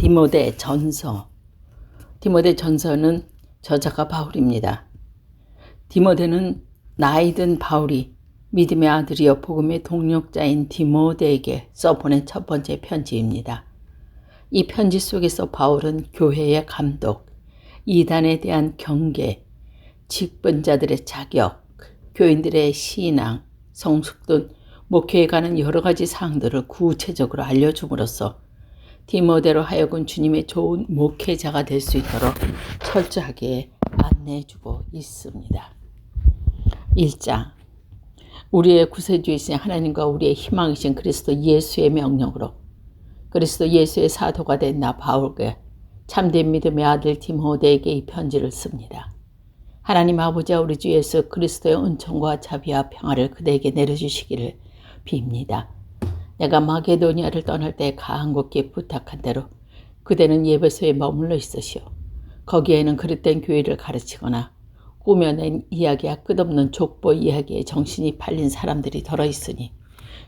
디모데 전서. 디모데 전서는 저자가 바울입니다. 디모데는 나이 든 바울이 믿음의 아들이여 복음의 동력자인 디모데에게 써보낸 첫 번째 편지입니다. 이 편지 속에서 바울은 교회의 감독, 이단에 대한 경계, 직분자들의 자격, 교인들의 신앙, 성숙 등 목회에 관한 여러 가지 사항들을 구체적으로 알려줌으로써 디모데로 하여금 주님의 좋은 목회자가 될 수 있도록 철저하게 안내해주고 있습니다. 1장. 우리의 구세주이신 하나님과 우리의 희망이신 그리스도 예수의 명령으로 그리스도 예수의 사도가 된 나 바울께 참된 믿음의 아들 디모데에게 이 편지를 씁니다. 하나님 아버지와 우리 주 예수 그리스도의 은총과 자비와 평화를 그대에게 내려주시기를 빕니다. 내가 마게도니아를 떠날 때 간곡히 부탁한 대로 그대는 예배소에 머물러 있으시오. 거기에는 그릇된 교회를 가르치거나 꾸며낸 이야기와 끝없는 족보 이야기에 정신이 팔린 사람들이 덜어있으니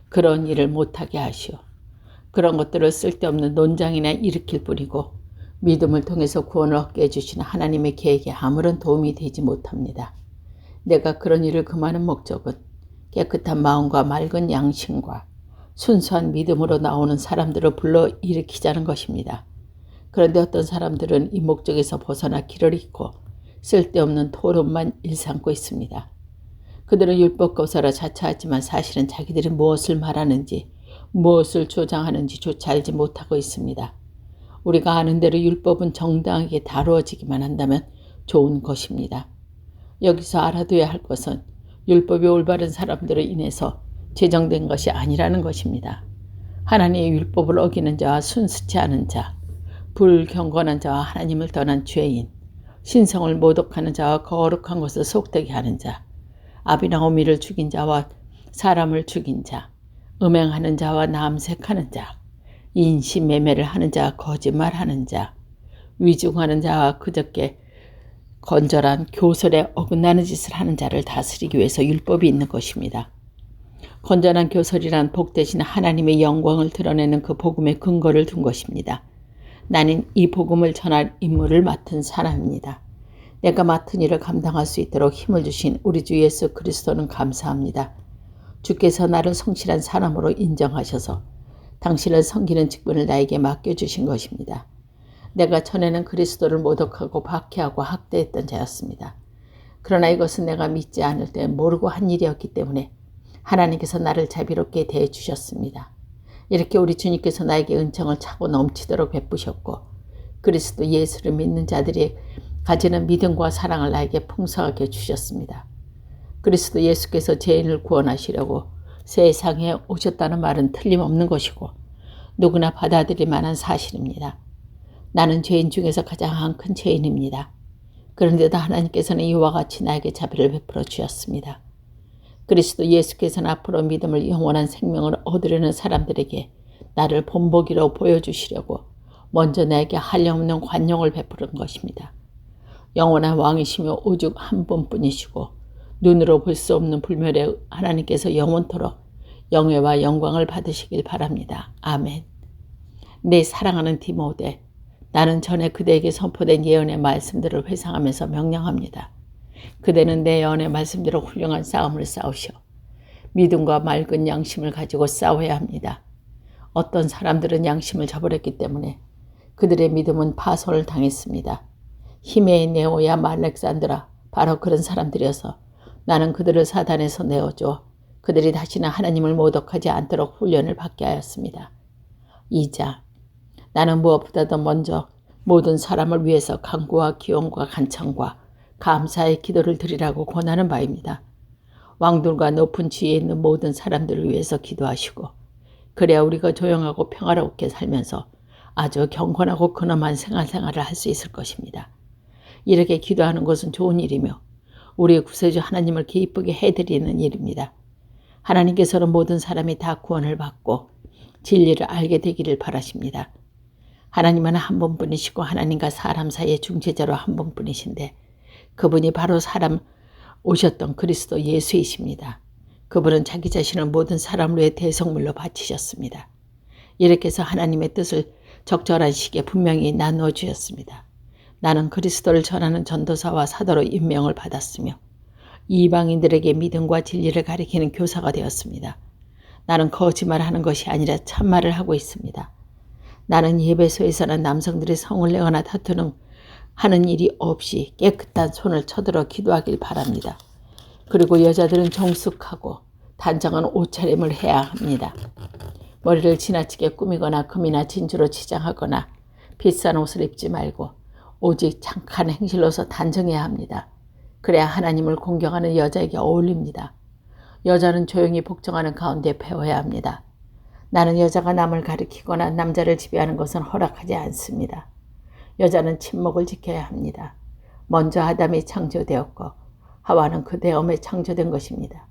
그런 일을 못하게 하시오. 그런 것들을 쓸데없는 논장이나 일으킬 뿐이고 믿음을 통해서 구원을 얻게 해주시는 하나님의 계획에 아무런 도움이 되지 못합니다. 내가 그런 일을 금하는 목적은 깨끗한 마음과 맑은 양심과 순수한 믿음으로 나오는 사람들을 불러 일으키자는 것입니다. 그런데 어떤 사람들은 이 목적에서 벗어나 길을 잃고 쓸데없는 토론만 일삼고 있습니다. 그들은 율법교사라 자처하지만 사실은 자기들이 무엇을 말하는지 무엇을 주장하는지조차 알지 못하고 있습니다. 우리가 아는 대로 율법은 정당하게 다루어지기만 한다면 좋은 것입니다. 여기서 알아둬야 할 것은 율법이 올바른 사람들로 인해서 제정된 것이 아니라는 것입니다. 하나님의 율법을 어기는 자와 순수치 않은 자, 불경건한 자와 하나님을 떠난 죄인, 신성을 모독하는 자와 거룩한 것을 속되게 하는 자, 아비나오미를 죽인 자와 사람을 죽인 자, 음행하는 자와 남색하는 자, 인신매매를 하는 자와 거짓말하는 자, 위증하는 자와 그저께 건절한 교설에 어긋나는 짓을 하는 자를 다스리기 위해서 율법이 있는 것입니다. 건전한 교설이란 복되신 하나님의 영광을 드러내는 그 복음의 근거를 둔 것입니다. 나는 이 복음을 전할 임무를 맡은 사람입니다. 내가 맡은 일을 감당할 수 있도록 힘을 주신 우리 주 예수 그리스도는 감사합니다. 주께서 나를 성실한 사람으로 인정하셔서 당신을 섬기는 직분을 나에게 맡겨주신 것입니다. 내가 전에는 그리스도를 모독하고 박해하고 학대했던 자였습니다. 그러나 이것은 내가 믿지 않을 때 모르고 한 일이었기 때문에 하나님께서 나를 자비롭게 대해주셨습니다. 이렇게 우리 주님께서 나에게 은총을 차고 넘치도록 베푸셨고 그리스도 예수를 믿는 자들이 가지는 믿음과 사랑을 나에게 풍성하게 주셨습니다. 그리스도 예수께서 죄인을 구원하시려고 세상에 오셨다는 말은 틀림없는 것이고 누구나 받아들일 만한 사실입니다. 나는 죄인 중에서 가장 큰 죄인입니다. 그런데도 하나님께서는 이와 같이 나에게 자비를 베풀어 주셨습니다. 그리스도 예수께서는 앞으로 믿음을 영원한 생명을 얻으려는 사람들에게 나를 본보기로 보여주시려고 먼저 나에게 한량없는 관용을 베푸는 것입니다. 영원한 왕이시며 오직 한 분뿐이시고 눈으로 볼 수 없는 불멸의 하나님께서 영원토록 영예와 영광을 받으시길 바랍니다. 아멘. 내 사랑하는 디모데, 나는 전에 그대에게 선포된 예언의 말씀들을 회상하면서 명령합니다. 그대는 내 예언의 말씀대로 훌륭한 싸움을 싸우시오. 믿음과 맑은 양심을 가지고 싸워야 합니다. 어떤 사람들은 양심을 저버렸기 때문에 그들의 믿음은 파손을 당했습니다. 히메네오야 말렉산드라, 바로 그런 사람들이어서 나는 그들을 사단에서 내어줘 그들이 다시는 하나님을 모독하지 않도록 훈련을 받게 하였습니다. 2장. 나는 무엇보다도 먼저 모든 사람을 위해서 간구와 기원과 간청과 감사의 기도를 드리라고 권하는 바입니다. 왕들과 높은 지위에 있는 모든 사람들을 위해서 기도하시고 그래야 우리가 조용하고 평화롭게 살면서 아주 경건하고 근엄한 생활을 할 수 있을 것입니다. 이렇게 기도하는 것은 좋은 일이며 우리의 구세주 하나님을 기쁘게 해드리는 일입니다. 하나님께서는 모든 사람이 다 구원을 받고 진리를 알게 되기를 바라십니다. 하나님은 한 분뿐이시고 하나님과 사람 사이의 중재자로 한 분뿐이신데 그분이 바로 사람 오셨던 그리스도 예수이십니다. 그분은 자기 자신을 모든 사람을 위해 대성물로 바치셨습니다. 이렇게 해서 하나님의 뜻을 적절한 시기에 분명히 나누어 주었습니다. 나는 그리스도를 전하는 전도사와 사도로 임명을 받았으며 이방인들에게 믿음과 진리를 가리키는 교사가 되었습니다. 나는 거짓말하는 것이 아니라 참말을 하고 있습니다. 나는 예배소에서는 남성들이 성을 내거나 다투는 하는 일이 없이 깨끗한 손을 쳐들어 기도하길 바랍니다. 그리고 여자들은 정숙하고 단정한 옷차림을 해야 합니다. 머리를 지나치게 꾸미거나 금이나 진주로 치장하거나 비싼 옷을 입지 말고 오직 착한 행실로서 단정해야 합니다. 그래야 하나님을 공경하는 여자에게 어울립니다. 여자는 조용히 복종하는 가운데 배워야 합니다. 나는 여자가 남을 가리키거나 남자를 지배하는 것은 허락하지 않습니다. 여자는 침묵을 지켜야 합니다. 먼저 아담이 창조되었고 하와는 그 다음에 창조된 것입니다.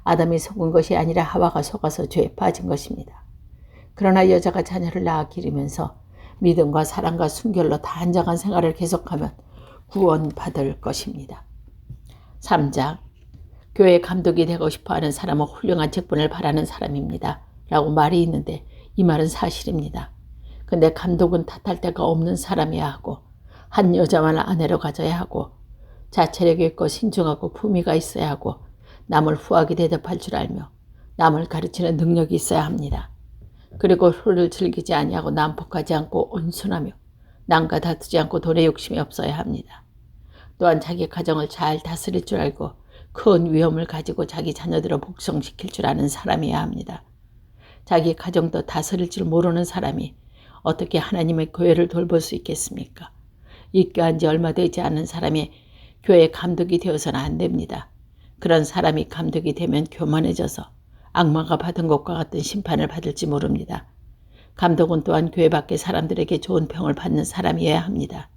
아담이 속은 것이 아니라 하와가 속아서 죄에 빠진 것입니다. 그러나 여자가 자녀를 낳아 기르면서 믿음과 사랑과 순결로 단정한 생활을 계속하면 구원받을 것입니다. 3장 교회 감독이 되고 싶어하는 사람은 훌륭한 직분을 바라는 사람입니다. 라고 말이 있는데 이 말은 사실입니다. 근데 감독은 탓할 데가 없는 사람이어야 하고 한 여자만을 아내로 가져야 하고 자체력 있고 신중하고 품위가 있어야 하고 남을 후하게 대접할 줄 알며 남을 가르치는 능력이 있어야 합니다. 그리고 홀을 즐기지 아니하고 난폭하지 않고 온순하며 남과 다투지 않고 돈에 욕심이 없어야 합니다. 또한 자기 가정을 잘 다스릴 줄 알고 큰 위엄을 가지고 자기 자녀들을 복성시킬 줄 아는 사람이어야 합니다. 자기 가정도 다스릴 줄 모르는 사람이 어떻게 하나님의 교회를 돌볼 수 있겠습니까? 입교한 지 얼마 되지 않은 사람이 교회 감독이 되어서는 안 됩니다. 그런 사람이 감독이 되면 교만해져서 악마가 받은 것과 같은 심판을 받을지 모릅니다. 감독은 또한 교회 밖의 사람들에게 좋은 평을 받는 사람이어야 합니다.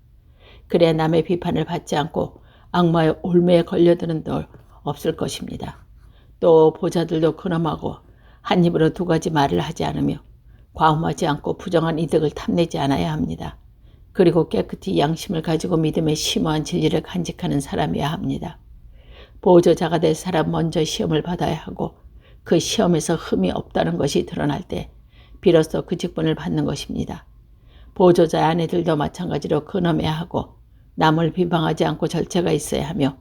그래야 남의 비판을 받지 않고 악마의 올매에 걸려드는 들 없을 것입니다. 또 보좌들도 근엄하고 한 입으로 두 가지 말을 하지 않으며 과음하지 않고 부정한 이득을 탐내지 않아야 합니다. 그리고 깨끗이 양심을 가지고 믿음의 심오한 진리를 간직하는 사람이어야 합니다. 보조자가 될 사람 먼저 시험을 받아야 하고 그 시험에서 흠이 없다는 것이 드러날 때 비로소 그 직분을 받는 것입니다. 보조자의 아내들도 마찬가지로 근엄해야 하고 남을 비방하지 않고 절제가 있어야 하며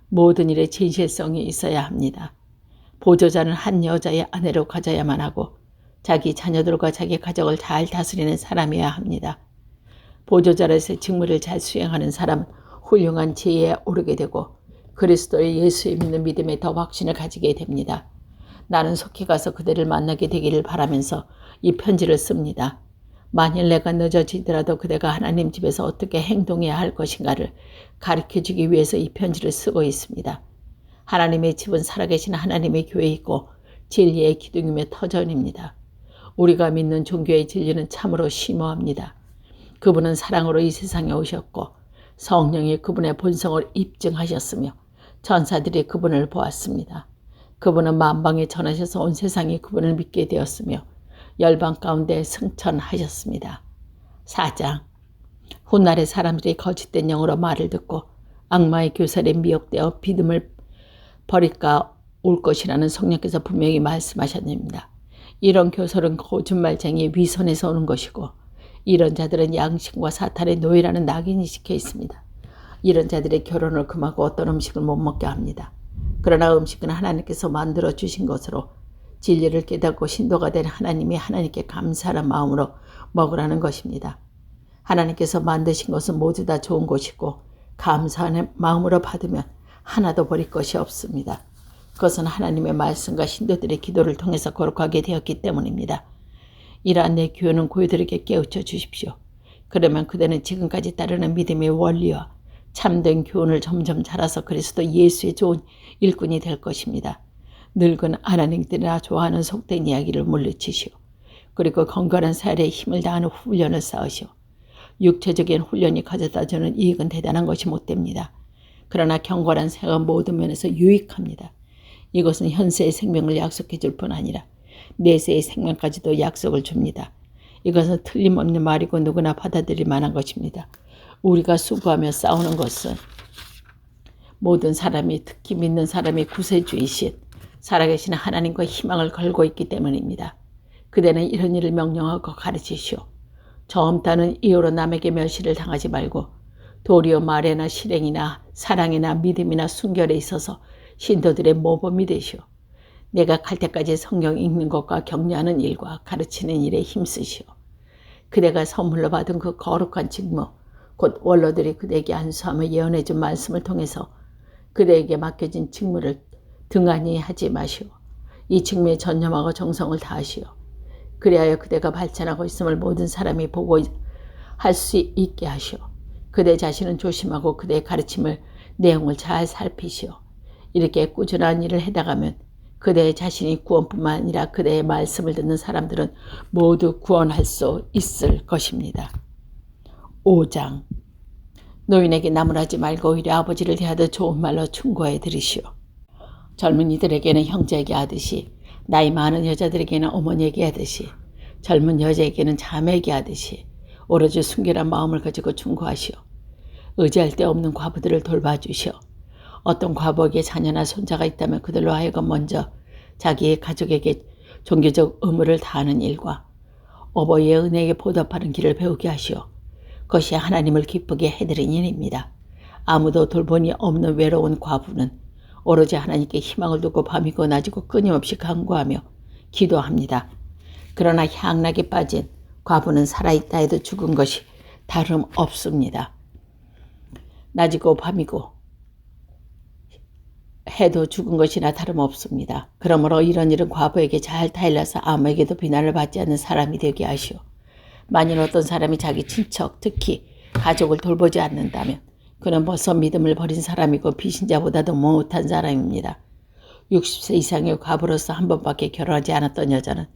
모든 일에 진실성이 있어야 합니다. 보조자는 한 여자의 아내로 가져야만 하고 자기 자녀들과 자기 가족을 잘 다스리는 사람이어야 합니다. 보조자로서의 직무를 잘 수행하는 사람은 훌륭한 지혜에 오르게 되고 그리스도의 예수에 믿는 믿음에 더 확신을 가지게 됩니다. 나는 속히 가서 그들을 만나게 되기를 바라면서 이 편지를 씁니다. 만일 내가 늦어지더라도 그대가 하나님 집에서 어떻게 행동해야 할 것인가를 가르쳐주기 위해서 이 편지를 쓰고 있습니다. 하나님의 집은 살아계신 하나님의 교회이고 진리의 기둥이며 터전입니다. 우리가 믿는 종교의 진리는 참으로 심오합니다. 그분은 사랑으로 이 세상에 오셨고 성령이 그분의 본성을 입증하셨으며 천사들이 그분을 보았습니다. 그분은 만방에 전하셔서 온 세상이 그분을 믿게 되었으며 열방 가운데 승천하셨습니다. 4장 훗날의 사람들이 거짓된 영으로 말을 듣고 악마의 교살에 미혹되어 믿음을 버릴까 올 것이라는 성령께서 분명히 말씀하셨습니다. 이런 교설은 거짓말쟁이 위선에서 오는 것이고 이런 자들은 양심과 사탄의 노예라는 낙인이 찍혀 있습니다. 이런 자들의 결혼을 금하고 어떤 음식을 못 먹게 합니다. 그러나 음식은 하나님께서 만들어 주신 것으로 진리를 깨닫고 신도가 된 하나님이 하나님께 감사하는 마음으로 먹으라는 것입니다. 하나님께서 만드신 것은 모두 다 좋은 것이고 감사하는 마음으로 받으면 하나도 버릴 것이 없습니다. 그것은 하나님의 말씀과 신도들의 기도를 통해서 거룩하게 되었기 때문입니다. 이러한 내 교훈은 고요들에게 깨우쳐 주십시오. 그러면 그들은 지금까지 따르는 믿음의 원리와 참된 교훈을 점점 자라서 그리스도 예수의 좋은 일꾼이 될 것입니다. 늙은 하나님들이나 좋아하는 속된 이야기를 물리치시오. 그리고 건강한 사회에 힘을 다하는 훈련을 쌓으시오. 육체적인 훈련이 가져다주는 이익은 대단한 것이 못됩니다. 그러나 경건한 생각은 모든 면에서 유익합니다. 이것은 현세의 생명을 약속해 줄 뿐 아니라 내세의 생명까지도 약속을 줍니다. 이것은 틀림없는 말이고 누구나 받아들일 만한 것입니다. 우리가 수고하며 싸우는 것은 모든 사람이 특히 믿는 사람이 구세주이신 살아계신 하나님과 희망을 걸고 있기 때문입니다. 그대는 이런 일을 명령하고 가르치시오. 처음 따는 이유로 남에게 멸시를 당하지 말고 도리어 말에나 실행이나 사랑이나 믿음이나 순결에 있어서 신도들의 모범이 되시오. 내가 갈 때까지 성경 읽는 것과 격려하는 일과 가르치는 일에 힘쓰시오. 그대가 선물로 받은 그 거룩한 직무, 곧 원로들이 그대에게 안수하며 예언해준 말씀을 통해서 그대에게 맡겨진 직무를 등한히 하지 마시오. 이 직무에 전념하고 정성을 다하시오. 그리하여 그대가 발전하고 있음을 모든 사람이 보고 할 수 있게 하시오. 그대 자신은 조심하고 그대의 가르침을 내용을 잘 살피시오. 이렇게 꾸준한 일을 해나가면 그대의 자신이 구원뿐만 아니라 그대의 말씀을 듣는 사람들은 모두 구원할 수 있을 것입니다. 5장. 노인에게 나무라지 말고 오히려 아버지를 대하듯 좋은 말로 충고해 드리시오. 젊은이들에게는 형제에게 하듯이, 나이 많은 여자들에게는 어머니에게 하듯이, 젊은 여자에게는 자매에게 하듯이 오로지 순결한 마음을 가지고 충고하시오. 의지할 데 없는 과부들을 돌봐주시오. 어떤 과부에게 자녀나 손자가 있다면 그들로 하여금 먼저 자기의 가족에게 종교적 의무를 다하는 일과 어버이의 은혜에 보답하는 길을 배우게 하시오. 그것이 하나님을 기쁘게 해드리는 일입니다. 아무도 돌보니 없는 외로운 과부는 오로지 하나님께 희망을 두고 밤이고 낮이고 끊임없이 간구하며 기도합니다. 그러나 향락에 빠진 과부는 살아있다 해도 죽은 것이 다름없습니다. 낮이고 밤이고 해도 죽은 것이나 다름없습니다. 그러므로 이런 일은 과부에게 잘 타일러서 아무에게도 비난을 받지 않는 사람이 되게 하시오. 만일 어떤 사람이 자기 친척, 특히 가족을 돌보지 않는다면 그는 벌써 믿음을 버린 사람이고 비신자보다도 못한 사람입니다. 60세 이상의 과부로서 한 번밖에 결혼하지 않았던 여자는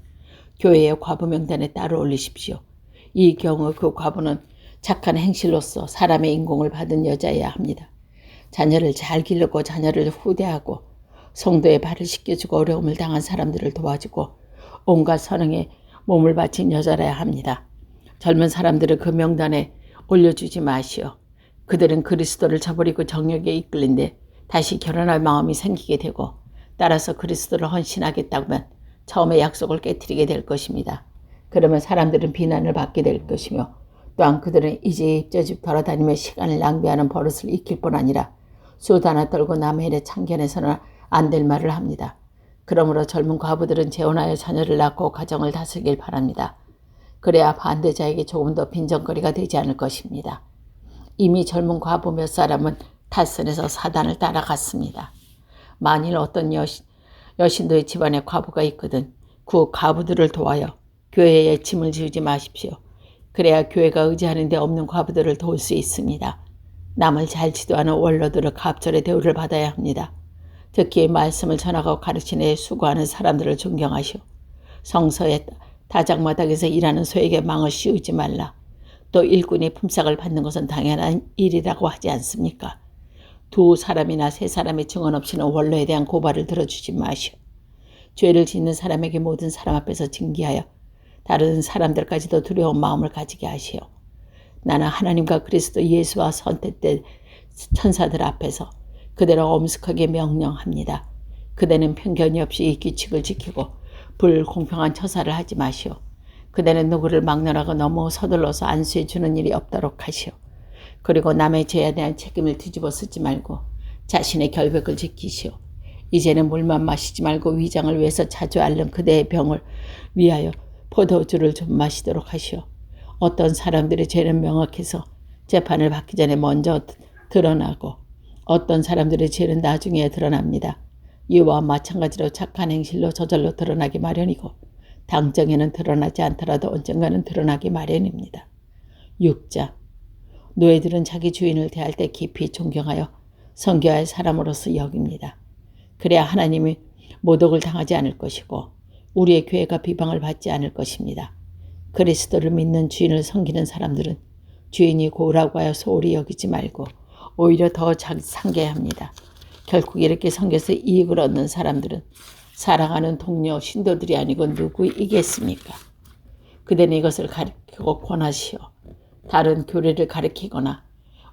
교회의 과부 명단에 따로 올리십시오. 이 경우 그 과부는 착한 행실로서 사람의 인공을 받은 여자여야 합니다. 자녀를 잘 기르고 자녀를 후대하고 성도의 발을 씻겨주고 어려움을 당한 사람들을 도와주고 온갖 선행에 몸을 바친 여자라야 합니다. 젊은 사람들을 그 명단에 올려주지 마시오. 그들은 그리스도를 저버리고 정욕에 이끌린데 다시 결혼할 마음이 생기게 되고 따라서 그리스도를 헌신하겠다면 처음에 약속을 깨트리게 될 것입니다. 그러면 사람들은 비난을 받게 될 것이며 또한 그들은 이제 입저집 돌아다니며 시간을 낭비하는 버릇을 익힐 뿐 아니라 수다나 떨고 남의 일에 참견해서는 안 될 말을 합니다. 그러므로 젊은 과부들은 재혼하여 자녀를 낳고 가정을 다스리길 바랍니다. 그래야 반대자에게 조금 더 빈정거리가 되지 않을 것입니다. 이미 젊은 과부 몇 사람은 탈선해서 사단을 따라갔습니다. 만일 어떤 여신도의 집안에 과부가 있거든 그 과부들을 도와요. 교회에 짐을 지우지 마십시오. 그래야 교회가 의지하는 데 없는 과부들을 도울 수 있습니다. 남을 잘 지도하는 원로들을 갑절의 대우를 받아야 합니다. 특히 말씀을 전하고 가르치는 수고하는 사람들을 존경하시오. 성서에 다장마당에서 일하는 소에게 망을 씌우지 말라. 또 일꾼이 품삯을 받는 것은 당연한 일이라고 하지 않습니까? 두 사람이나 세 사람의 증언 없이는 원로에 대한 고발을 들어주지 마시오. 죄를 짓는 사람에게 모든 사람 앞에서 징계하여 다른 사람들까지도 두려운 마음을 가지게 하시오. 나는 하나님과 그리스도 예수와 선택된 천사들 앞에서 그대로 엄숙하게 명령합니다. 그대는 편견이 없이 이 규칙을 지키고 불공평한 처사를 하지 마시오. 그대는 누구를 막론하고 너무 서둘러서 안수해 주는 일이 없도록 하시오. 그리고 남의 죄에 대한 책임을 뒤집어 쓰지 말고 자신의 결백을 지키시오. 이제는 물만 마시지 말고 위장을 위해서 자주 앓는 그대의 병을 위하여 포도주를 좀 마시도록 하시오. 어떤 사람들의 죄는 명확해서 재판을 받기 전에 먼저 드러나고 어떤 사람들의 죄는 나중에 드러납니다. 이와 마찬가지로 착한 행실로 저절로 드러나기 마련이고 당장에는 드러나지 않더라도 언젠가는 드러나기 마련입니다. 6장. 노예들은 자기 주인을 대할 때 깊이 존경하여 섬겨야 할 사람으로서 여깁니다. 그래야 하나님이 모독을 당하지 않을 것이고 우리의 교회가 비방을 받지 않을 것입니다. 그리스도를 믿는 주인을 섬기는 사람들은 주인이 고라고 하여 소홀히 여기지 말고 오히려 더 상계합니다. 결국 이렇게 섬겨서 이익을 얻는 사람들은 사랑하는 동료 신도들이 아니고 누구이겠습니까? 그대는 이것을 가르치고 권하시오. 다른 교리를 가르치거나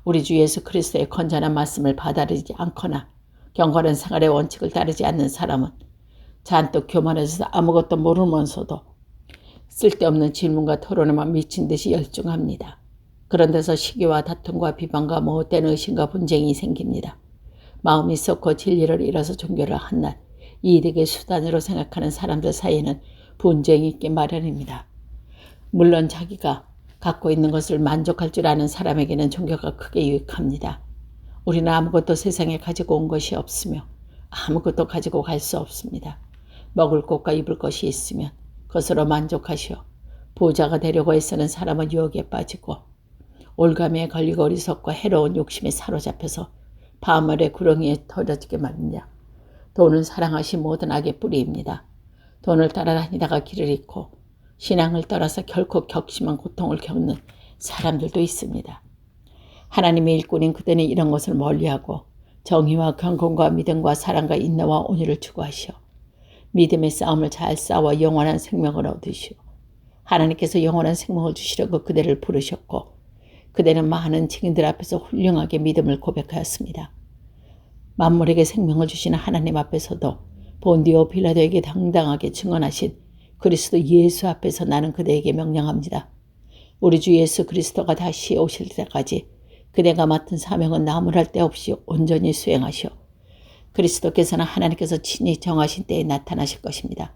우리 주 예수 그리스도의 건전한 말씀을 받아들이지 않거나 경건한 생활의 원칙을 따르지 않는 사람은 잔뜩 교만해서 아무것도 모르면서도 쓸데없는 질문과 토론에만 미친 듯이 열중합니다. 그런 데서 시기와 다툼과 비방과 못된 의심과 분쟁이 생깁니다. 마음이 썩고 진리를 잃어서 종교를 한낱 이득의 수단으로 생각하는 사람들 사이에는 분쟁이 있기 마련입니다. 물론 자기가 갖고 있는 것을 만족할 줄 아는 사람에게는 종교가 크게 유익합니다. 우리는 아무것도 세상에 가지고 온 것이 없으며 아무것도 가지고 갈 수 없습니다. 먹을 것과 입을 것이 있으면 그것으로 만족하시오. 부자가 되려고 애쓰는 사람은 유혹에 빠지고 올가미에 걸리고 어리석고 해로운 욕심에 사로잡혀서 파멸의 구렁이에 터져지게 말입니다. 돈은 사랑하신 모든 악의 뿌리입니다. 돈을 따라다니다가 길을 잃고 신앙을 떠나서 결코 격심한 고통을 겪는 사람들도 있습니다. 하나님의 일꾼인 그대는 이런 것을 멀리하고 정의와 경건과 믿음과 사랑과 인내와 온유를 추구하시오. 믿음의 싸움을 잘 싸워 영원한 생명을 얻으시오. 하나님께서 영원한 생명을 주시려고 그대를 부르셨고 그대는 많은 증인들 앞에서 훌륭하게 믿음을 고백하였습니다. 만물에게 생명을 주시는 하나님 앞에서도 본디오 빌라도에게 당당하게 증언하신 그리스도 예수 앞에서 나는 그대에게 명령합니다. 우리 주 예수 그리스도가 다시 오실 때까지 그대가 맡은 사명은 나무랄 데 없이 온전히 수행하시오. 그리스도께서는 하나님께서 친히 정하신 때에 나타나실 것입니다.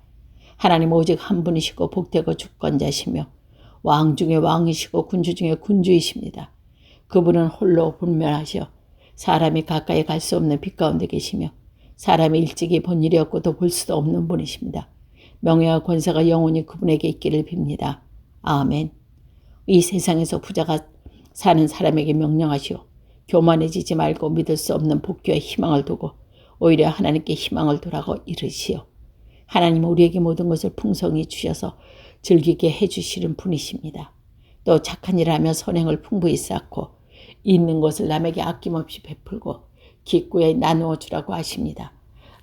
하나님 오직 한 분이시고 복되고 주권자시며 왕 중에 왕이시고 군주 중에 군주이십니다. 그분은 홀로 분별하시어 사람이 가까이 갈 수 없는 빛 가운데 계시며 사람이 일찍이 본 일이 없고도 볼 수도 없는 분이십니다. 명예와 권세가 영원히 그분에게 있기를 빕니다. 아멘. 이 세상에서 부자가 사는 사람에게 명령하시오. 교만해지지 말고 믿을 수 없는 복귀와 희망을 두고 오히려 하나님께 희망을 두라고 이르시오. 하나님은 우리에게 모든 것을 풍성히 주셔서 즐기게 해주시는 분이십니다. 또 착한 일을 하며 선행을 풍부히 쌓고 있는 것을 남에게 아낌없이 베풀고 기꺼이 나누어 주라고 하십니다.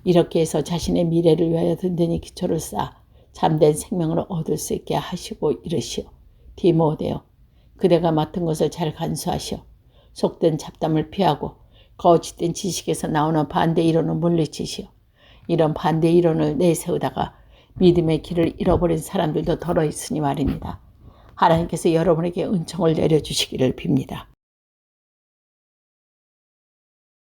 이렇게 해서 자신의 미래를 위하여 든든히 기초를 쌓아 참된 생명을 얻을 수 있게 하시고 이르시오. 디모데요. 그대가 맡은 것을 잘 간수하시오. 속된 잡담을 피하고 거짓된 지식에서 나오는 반대 이론을 물리치시오. 이런 반대 이론을 내세우다가 믿음의 길을 잃어버린 사람들도 덜어 있으니 말입니다. 하나님께서 여러분에게 은총을 내려주시기를 빕니다.